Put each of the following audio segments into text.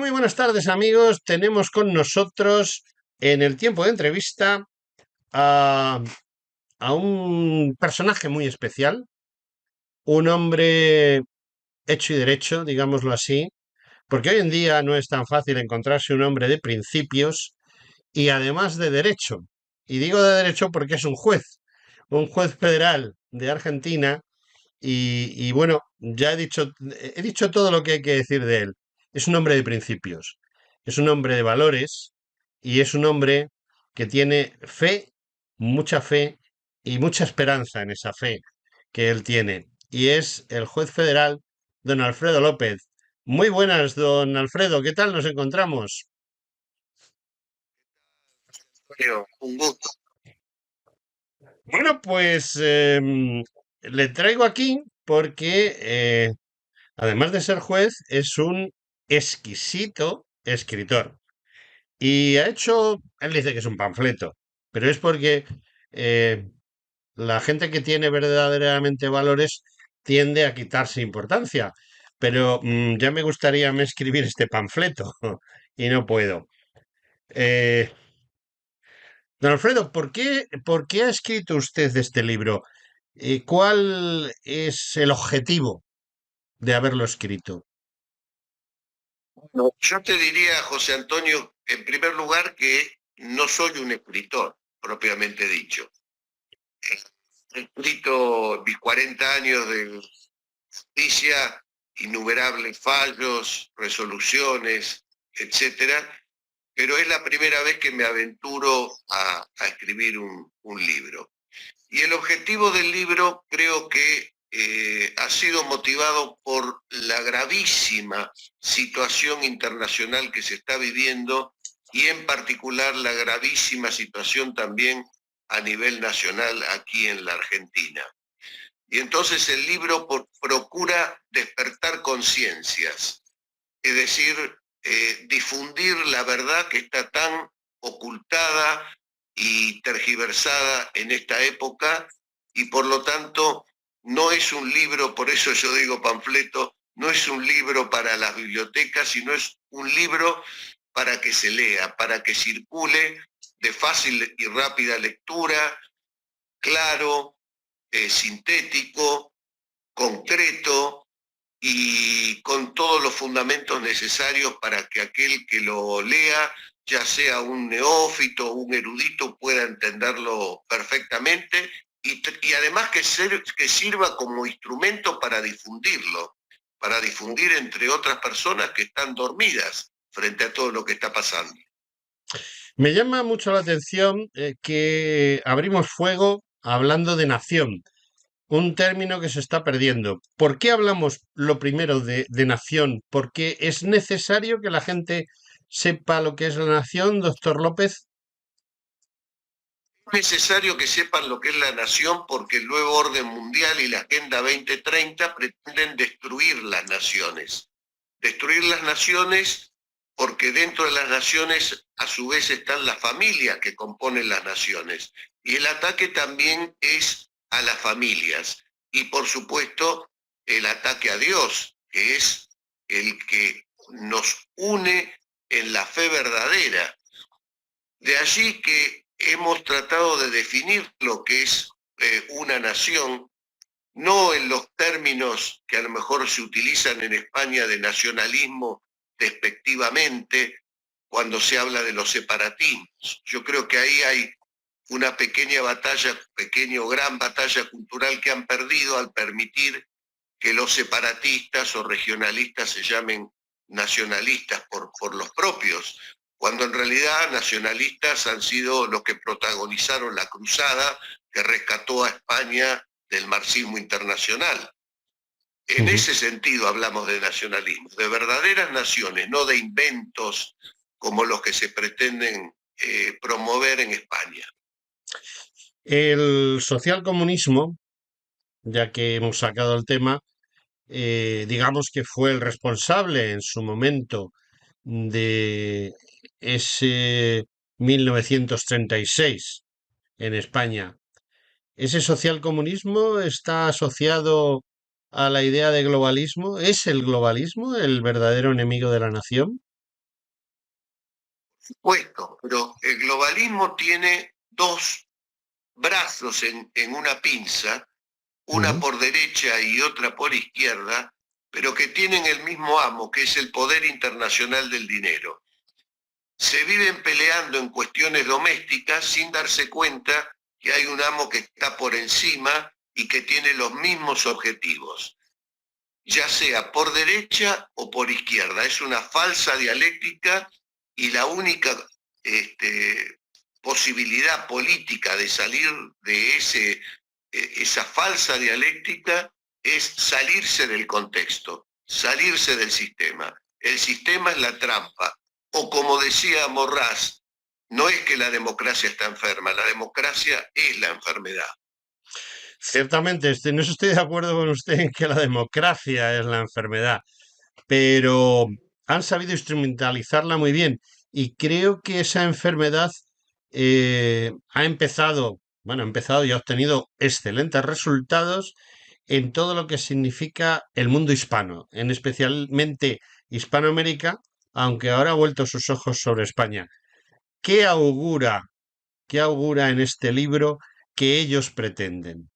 Muy buenas tardes, amigos. Tenemos con nosotros en el tiempo de entrevista a, a un personaje muy especial, un hombre hecho y derecho, digámoslo así, porque hoy en día no es tan fácil encontrarse un hombre de principios y además de derecho. Y digo de derecho porque es un juez federal de Argentina y bueno, ya he dicho todo lo que hay que decir de él. Es un hombre de principios, es un hombre de valores y es un hombre que tiene fe y mucha esperanza en esa fe que él tiene. Y es el juez federal, don Alfredo López. Muy buenas, don Alfredo, ¿qué tal nos encontramos? Un gusto. Bueno, pues le traigo aquí porque además de ser juez, es un exquisito escritor. Y él dice que es un panfleto, pero es porque eh, la gente que tiene verdaderamente valores tiende a quitarse importancia. Pero ya me gustaría a mí escribir este panfleto y no puedo. Eh, don Alfredo, por qué ha escrito usted este libro? ¿Cuál es el objetivo de haberlo escrito? No, yo te diría, José Antonio, en primer lugar, que no soy un escritor, propiamente dicho. He escrito mis 40 años de justicia, innumerables fallos, resoluciones, etcétera, pero es la primera vez que me aventuro a escribir un libro. Y el objetivo del libro creo que ha sido motivado por la gravísima situación internacional que se está viviendo y en particular la gravísima situación también a nivel nacional aquí en la Argentina. Y entonces el libro procura despertar conciencias, es decir, difundir la verdad que está tan ocultada y tergiversada en esta época y por lo tanto no es un libro, por eso yo digo panfleto, no es un libro para las bibliotecas, sino es un libro para que se lea, para que circule de fácil y rápida lectura, claro, sintético, concreto, y con todos los fundamentos necesarios para que aquel que lo lea, ya sea un neófito o un erudito, pueda entenderlo perfectamente y además que sirva como instrumento para difundir entre otras personas que están dormidas frente a todo lo que está pasando. Me llama mucho la atención que abrimos fuego hablando de nación, un término que se está perdiendo. ¿Por qué hablamos lo primero de nación? ¿Porque es necesario que la gente sepa lo que es la nación, doctor López? Es necesario que sepan lo que es la nación porque el nuevo orden mundial y la Agenda 2030 pretenden destruir las naciones. Destruir las naciones porque dentro de las naciones a su vez están las familias que componen las naciones. Y el ataque también es a las familias. Y por supuesto el ataque a Dios, que es el que nos une en la fe verdadera. De allí que hemos tratado de definir lo que es una nación, no en los términos que a lo mejor se utilizan en España de nacionalismo despectivamente, cuando se habla de los separatismos. Yo creo que ahí hay una pequeña batalla, pequeña o gran batalla cultural que han perdido al permitir que los separatistas o regionalistas se llamen nacionalistas por los propios, cuando en realidad nacionalistas han sido los que protagonizaron la cruzada que rescató a España del marxismo internacional. En Ujú. ese sentido hablamos de nacionalismo, de verdaderas naciones, no de inventos como los que se pretenden promover en España. El socialcomunismo, ya que hemos sacado el tema, digamos que fue el responsable en su momento de ese 1936 en España. ¿Ese socialcomunismo está asociado a la idea de globalismo? ¿Es el globalismo el verdadero enemigo de la nación? Puesto, pero el globalismo tiene dos brazos en una pinza, una Ujú. por derecha y otra por izquierda, pero que tienen el mismo amo, que es el poder internacional del dinero. Se viven peleando en cuestiones domésticas sin darse cuenta que hay un amo que está por encima y que tiene los mismos objetivos, ya sea por derecha o por izquierda. Es una falsa dialéctica y la única posibilidad política de salir de esa falsa dialéctica es salirse del contexto, salirse del sistema. El sistema es la trampa. O como decía Morraz, no es que la democracia está enferma, la democracia es la enfermedad. Ciertamente, no estoy de acuerdo con usted en que la democracia es la enfermedad, pero han sabido instrumentalizarla muy bien y creo que esa enfermedad ha empezado, bueno, ha empezado y ha obtenido excelentes resultados en todo lo que significa el mundo hispano, en especialmente Hispanoamérica, aunque ahora ha vuelto sus ojos sobre España. ¿Qué augura, qué augura en este libro que ellos pretenden?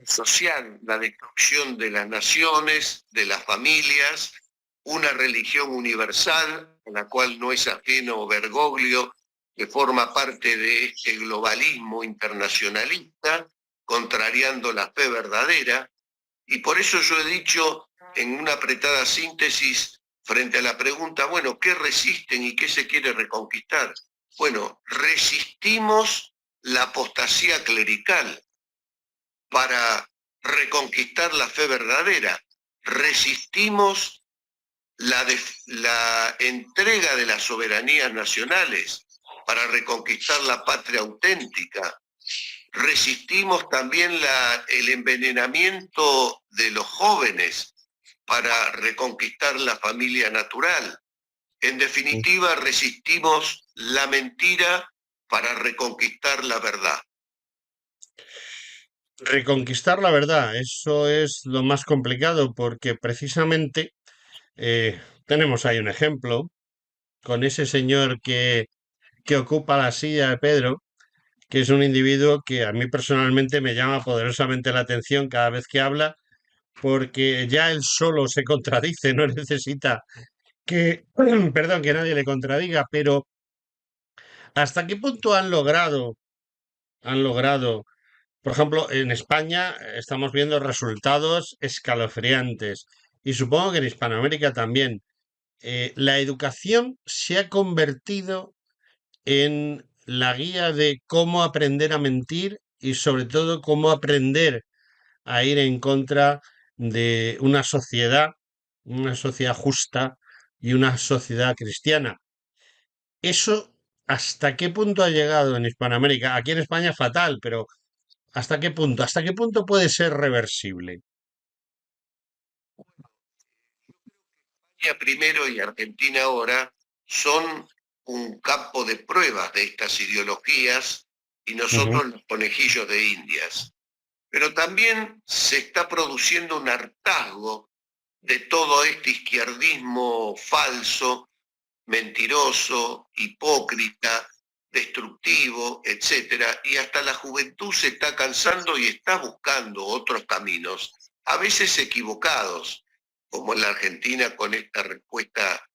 Social, la destrucción de las naciones, de las familias, una religión universal, a la cual no es ajeno Bergoglio, que forma parte de este globalismo internacionalista, contrariando la fe verdadera. Y por eso yo he dicho en una apretada síntesis frente a la pregunta, bueno, ¿qué resisten y qué se quiere reconquistar? Bueno, resistimos la apostasía clerical para reconquistar la fe verdadera. Resistimos la entrega de las soberanías nacionales para reconquistar la patria auténtica. Resistimos también el envenenamiento de los jóvenes para reconquistar la familia natural. En definitiva, resistimos la mentira para reconquistar la verdad. Reconquistar la verdad, eso es lo más complicado porque precisamente tenemos ahí un ejemplo con ese señor que ocupa la silla de Pedro, que es un individuo que a mí personalmente me llama poderosamente la atención cada vez que habla, porque ya él solo se contradice, no necesita que, perdón, que nadie le contradiga, pero ¿hasta qué punto han logrado, por ejemplo, en España estamos viendo resultados escalofriantes y supongo que en Hispanoamérica también. La educación se ha convertido en la guía de cómo aprender a mentir y sobre todo cómo aprender a ir en contra de una sociedad justa y una sociedad cristiana. ¿Eso hasta qué punto ha llegado en Hispanoamérica? Aquí en España fatal, pero ¿hasta qué punto? ¿Hasta qué punto puede ser reversible? España primero y Argentina ahora son un campo de pruebas de estas ideologías y Ujú. nosotros los conejillos de Indias. Pero también se está produciendo un hartazgo de todo este izquierdismo falso, mentiroso, hipócrita, destructivo, etcétera, y hasta la juventud se está cansando y está buscando otros caminos, a veces equivocados, como en la Argentina con esta respuesta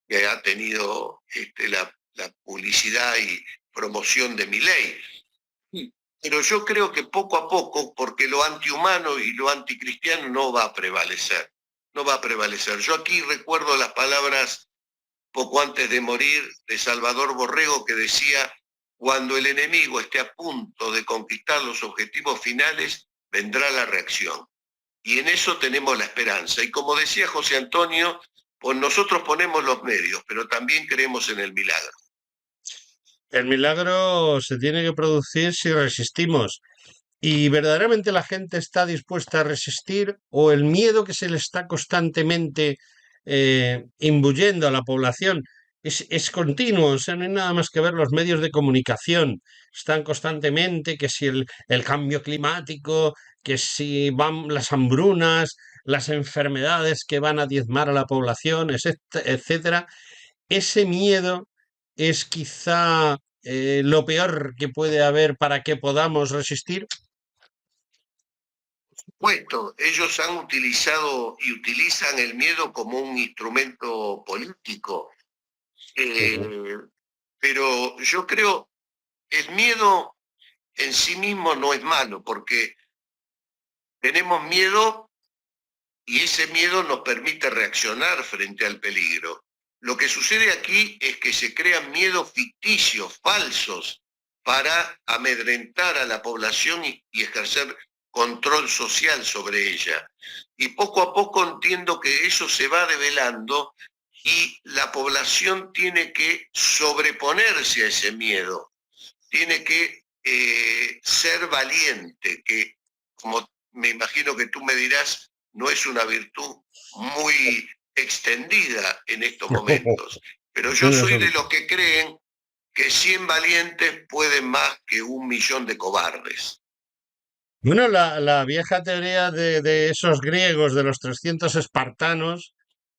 que ha tenido la publicidad y promoción de mi ley. Pero yo creo que poco a poco, porque lo antihumano y lo anticristiano no va a prevalecer, no va a prevalecer. Yo aquí recuerdo las palabras poco antes de morir de Salvador Borrego que decía, cuando el enemigo esté a punto de conquistar los objetivos finales, vendrá la reacción. Y en eso tenemos la esperanza. Y como decía José Antonio, pues nosotros ponemos los medios, pero también creemos en el milagro. El milagro se tiene que producir si resistimos. ¿Y verdaderamente la gente está dispuesta a resistir o el miedo que se le está constantemente imbuyendo a la población es continuo? O sea, no hay nada más que ver los medios de comunicación. Están constantemente que si el cambio climático, que si van las hambrunas, las enfermedades que van a diezmar a la población, etcétera. Ese miedo es quizá lo peor que puede haber para que podamos resistir. Puesto, ellos han utilizado y utilizan el miedo como un instrumento político, pero yo creo el miedo en sí mismo no es malo, porque tenemos miedo y ese miedo nos permite reaccionar frente al peligro. Lo que sucede aquí es que se crean miedos ficticios, falsos, para amedrentar a la población y ejercer control social sobre ella. Y poco a poco entiendo que eso se va develando y la población tiene que sobreponerse a ese miedo, tiene que ser valiente, que como me imagino que tú me dirás, no es una virtud muy extendida en estos momentos, pero yo soy de los que creen que 100 valientes pueden más que 1.000.000 de cobardes. Bueno, la vieja teoría de esos griegos, de los 300 espartanos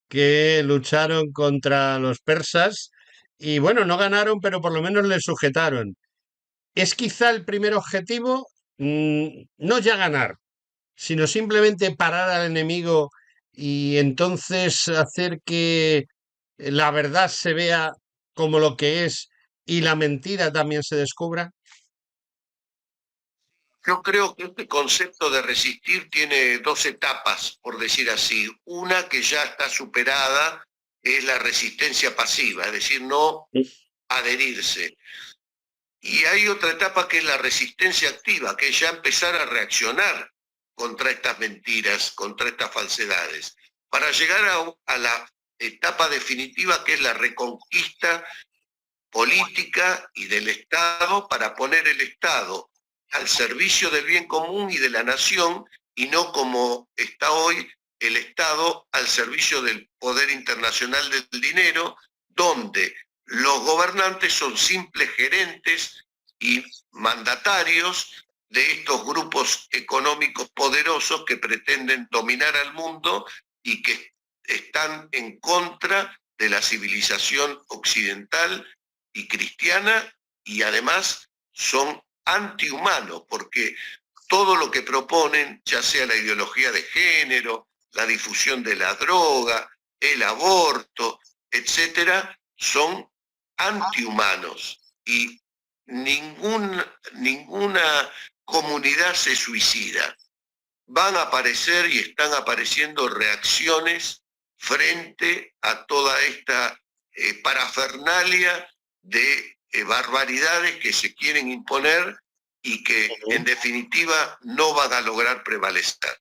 que lucharon contra los persas y bueno, no ganaron, pero por lo menos les sujetaron. Es quizá el primer objetivo, no ya ganar, sino simplemente parar al enemigo y entonces hacer que la verdad se vea como lo que es y la mentira también se descubra. Yo creo que este concepto de resistir tiene dos etapas, por decir así. Una que ya está superada es la resistencia pasiva, es decir, no adherirse. Y hay otra etapa que es la resistencia activa, que es ya empezar a reaccionar contra estas mentiras, contra estas falsedades, para llegar a la etapa definitiva que es la reconquista política y del Estado, para poner el Estado al servicio del bien común y de la nación, y no como está hoy el Estado al servicio del poder internacional del dinero, donde los gobernantes son simples gerentes y mandatarios de estos grupos económicos poderosos que pretenden dominar al mundo y que están en contra de la civilización occidental y cristiana, y además son antihumanos, porque todo lo que proponen, ya sea la ideología de género, la difusión de la droga, el aborto, etcétera, son antihumanos y ninguna comunidad se suicida. Van a aparecer y están apareciendo reacciones frente a toda esta parafernalia de barbaridades que se quieren imponer y que en definitiva no van a lograr prevalecer.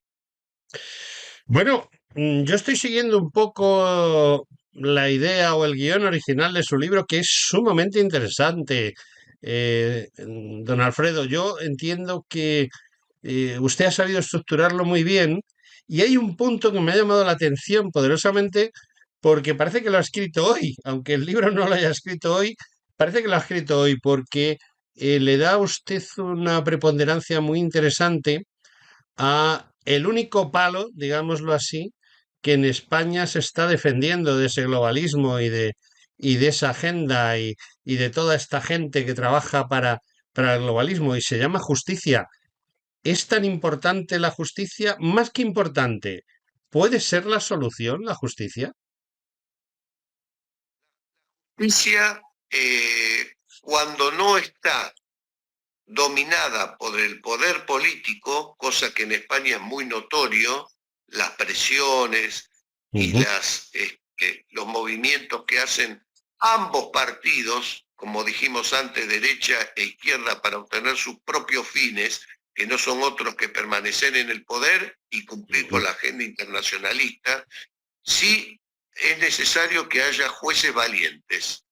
Bueno, yo estoy siguiendo un poco la idea o el guión original de su libro, que es sumamente interesante. Don Alfredo, yo entiendo que usted ha sabido estructurarlo muy bien y hay un punto que me ha llamado la atención poderosamente porque parece que lo ha escrito hoy, aunque el libro no lo haya escrito hoy, parece que lo ha escrito hoy porque le da a usted una preponderancia muy interesante a el único palo, digámoslo así, que en España se está defendiendo de ese globalismo y de esa agenda y de toda esta gente que trabaja para el globalismo y se llama justicia. ¿Es tan importante la justicia? Más que importante, ¿puede ser la solución la justicia? Justicia, cuando no está dominada por el poder político, cosa que en España es muy notorio, las presiones y Ujú. los movimientos que hacen ambos partidos, como dijimos antes, derecha e izquierda, para obtener sus propios fines, que no son otros que permanecer en el poder y cumplir con la agenda internacionalista, sí es necesario que haya jueces valientes,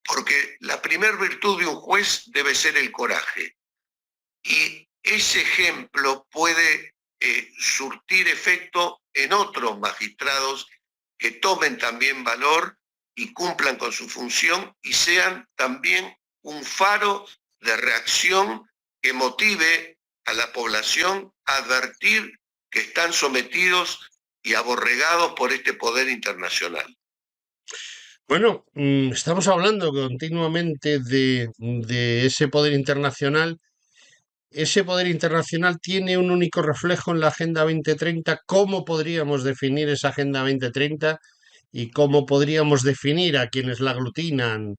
porque la primer virtud de un juez debe ser el coraje. Y ese ejemplo puede surtir efecto en otros magistrados que tomen también valor y cumplan con su función y sean también un faro de reacción que motive a la población a advertir que están sometidos y aborregados por este poder internacional. Bueno, estamos hablando continuamente de ese poder internacional. Ese poder internacional tiene un único reflejo en la Agenda 2030. ¿Cómo podríamos definir esa Agenda 2030 y cómo podríamos definir a quienes la aglutinan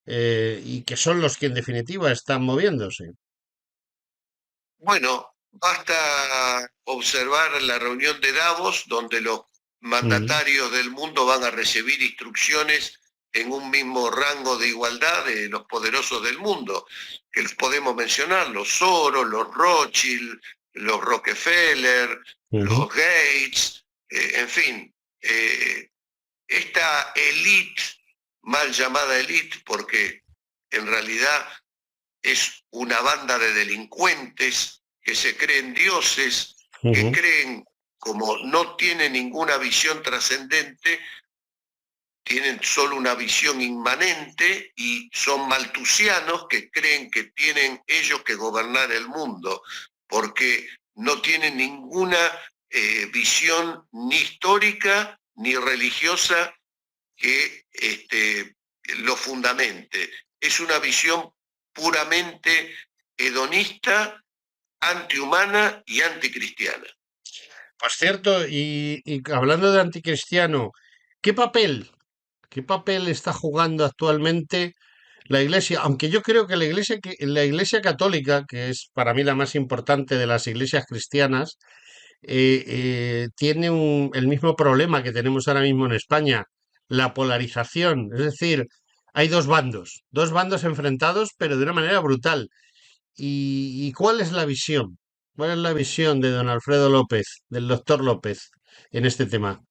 y que son los que en definitiva están moviéndose? Bueno, basta observar la reunión de Davos, donde los Mm, mandatarios del mundo van a recibir instrucciones en un mismo rango de igualdad de los poderosos del mundo, que los podemos mencionar, los Soros, los Rothschild, los Rockefeller, ujú, los Gates, en fin, esta élite, mal llamada élite, porque en realidad es una banda de delincuentes que se creen dioses, que ujú. creen, como no tienen ninguna visión trascendente, tienen solo una visión inmanente y son maltusianos que creen que tienen ellos que gobernar el mundo, porque no tienen ninguna visión ni histórica ni religiosa que lo fundamente. Es una visión puramente hedonista, antihumana y anticristiana. Pues cierto, y hablando de anticristiano, ¿qué papel, qué papel está jugando actualmente la Iglesia? Aunque yo creo que la Iglesia católica, que es para mí la más importante de las iglesias cristianas, tiene el mismo problema que tenemos ahora mismo en España, la polarización. Es decir, hay dos bandos enfrentados, pero de una manera brutal. ¿Y cuál es la visión? ¿Cuál es la visión de don Alfredo López, del doctor López, en este tema?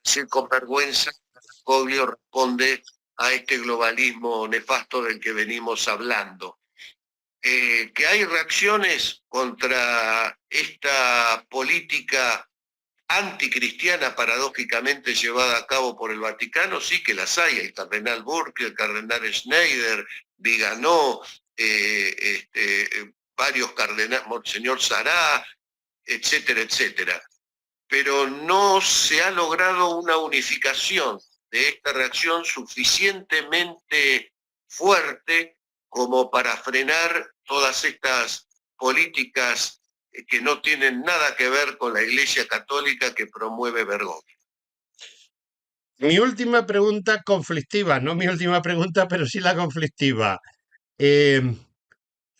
Decir con vergüenza, Bergoglio responde a este globalismo nefasto del que venimos hablando. Que hay reacciones contra esta política anticristiana paradójicamente llevada a cabo por el Vaticano, sí que las hay, el cardenal Burke, el cardenal Schneider, Viganó, varios cardenales, Monseñor Sará, etcétera, etcétera. Pero no se ha logrado una unificación de esta reacción suficientemente fuerte como para frenar todas estas políticas que no tienen nada que ver con la Iglesia Católica que promueve Bergoglio. Mi última pregunta conflictiva, no mi última pregunta, pero sí la conflictiva. Eh,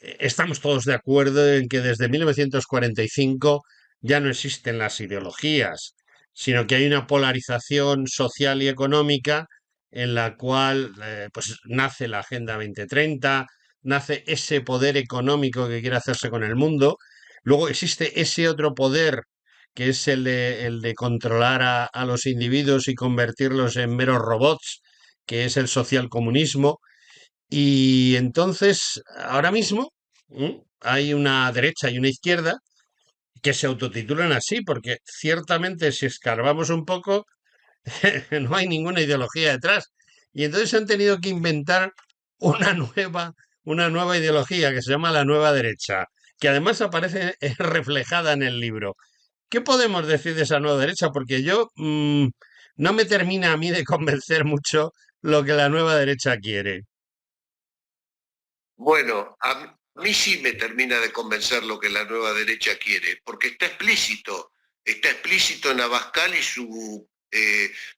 Estamos todos de acuerdo en que desde 1945 ya no existen las ideologías, sino que hay una polarización social y económica en la cual pues nace la Agenda 2030, nace ese poder económico que quiere hacerse con el mundo. Luego existe ese otro poder que es el de controlar a los individuos y convertirlos en meros robots, que es el socialcomunismo. Y entonces, ahora mismo, hay una derecha y una izquierda que se autotitulan así, porque ciertamente si escarbamos un poco, no hay ninguna ideología detrás. Y entonces han tenido que inventar una una nueva ideología que se llama la nueva derecha, que además aparece reflejada en el libro. ¿Qué podemos decir de esa nueva derecha? Porque yo no me termina a mí de convencer mucho lo que la nueva derecha quiere. Bueno, a mí sí me termina de convencer lo que la nueva derecha quiere, porque está explícito en Abascal y su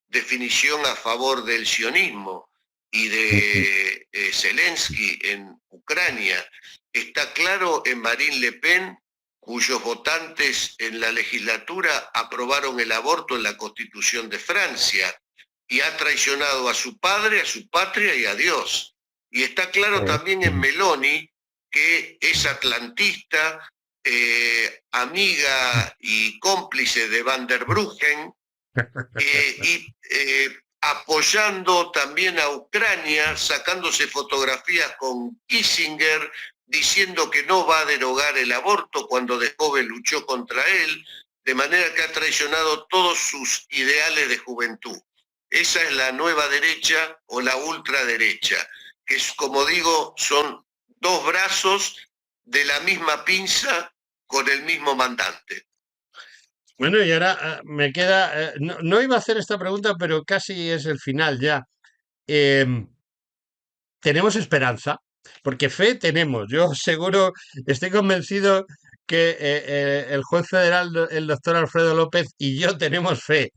definición a favor del sionismo y de Zelensky en Ucrania. Está claro en Marine Le Pen, cuyos votantes en la legislatura aprobaron el aborto en la Constitución de Francia y ha traicionado a su padre, a su patria y a Dios. Y está claro también en Meloni, que es atlantista, amiga y cómplice de Van der Bruggen, y apoyando también a Ucrania, sacándose fotografías con Kissinger, diciendo que no va a derogar el aborto cuando de joven luchó contra él, de manera que ha traicionado todos sus ideales de juventud. Esa es la nueva derecha o la ultraderecha, que es, como digo, son dos brazos de la misma pinza con el mismo mandante. Bueno, y ahora me queda, no, no iba a hacer esta pregunta, pero casi es el final ya. Em, ¿Tenemos esperanza? Porque fe tenemos. Yo seguro, estoy convencido que el juez federal, el doctor Alfredo López y yo tenemos fe,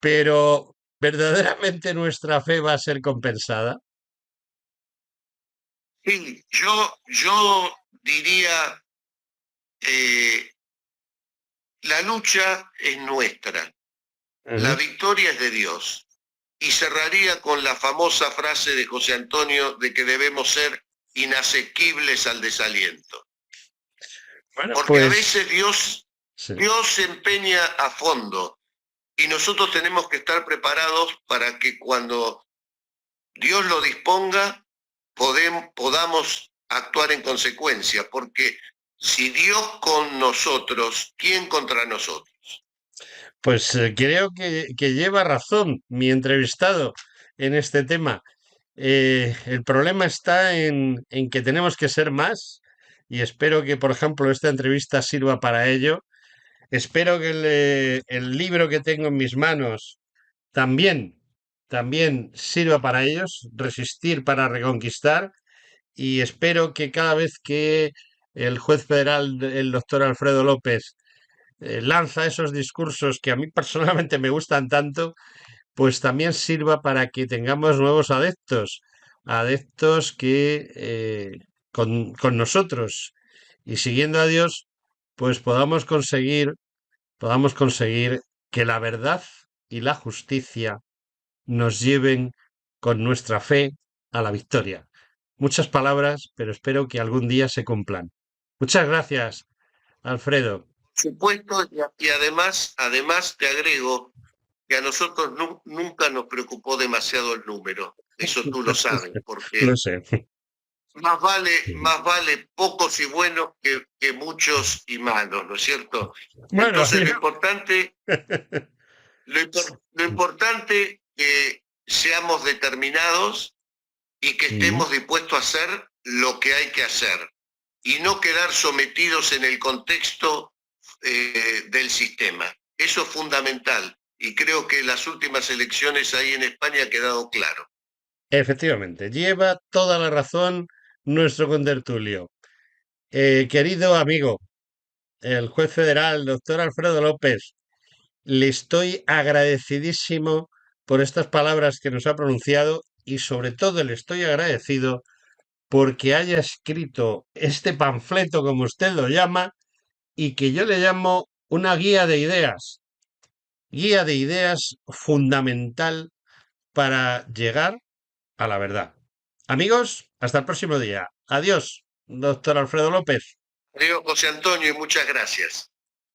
pero ¿verdaderamente nuestra fe va a ser compensada? Sí, yo diría, eh, la lucha es nuestra, la Ujú. victoria es de Dios. Y cerraría con la famosa frase de José Antonio de que debemos ser inasequibles al desaliento. Bueno, Porque a pues veces sí. Dios se empeña a fondo y nosotros tenemos que estar preparados para que cuando Dios lo disponga podamos actuar en consecuencia, porque si Dios con nosotros, ¿quién contra nosotros? Pues creo que lleva razón mi entrevistado en este tema. El problema está en que tenemos que ser más y espero que, por ejemplo, esta entrevista sirva para ello. Espero que el libro que tengo en mis manos también, también sirva para ellos, resistir para reconquistar, y espero que cada vez que el juez federal, el doctor Alfredo López, lanza esos discursos que a mí personalmente me gustan tanto, pues también sirva para que tengamos nuevos adeptos, adeptos que con nosotros y siguiendo a Dios, pues podamos conseguir que la verdad y la justicia nos lleven con nuestra fe a la victoria. Muchas palabras, pero espero que algún día se cumplan. Muchas gracias, Alfredo. Por supuesto, y además te agrego que a nosotros nunca nos preocupó demasiado el número, eso tú lo sabes, Lo porque sé. más vale pocos y buenos que muchos y malos, ¿no es cierto? Bueno, Entonces lo importante que seamos determinados y que Mm. estemos dispuestos a hacer lo que hay que hacer y no quedar sometidos en el contexto del sistema. Eso es fundamental y creo que las últimas elecciones ahí en España ha quedado claro. Efectivamente, lleva toda la razón nuestro contertulio. Querido amigo, el juez federal, doctor Alfredo López, le estoy agradecidísimo por estas palabras que nos ha pronunciado y sobre todo le estoy agradecido porque haya escrito este panfleto, como usted lo llama, y que yo le llamo una guía de ideas fundamental para llegar a la verdad. Amigos, hasta el próximo día. Adiós, doctor Alfredo López. Adiós, José Antonio, y muchas gracias.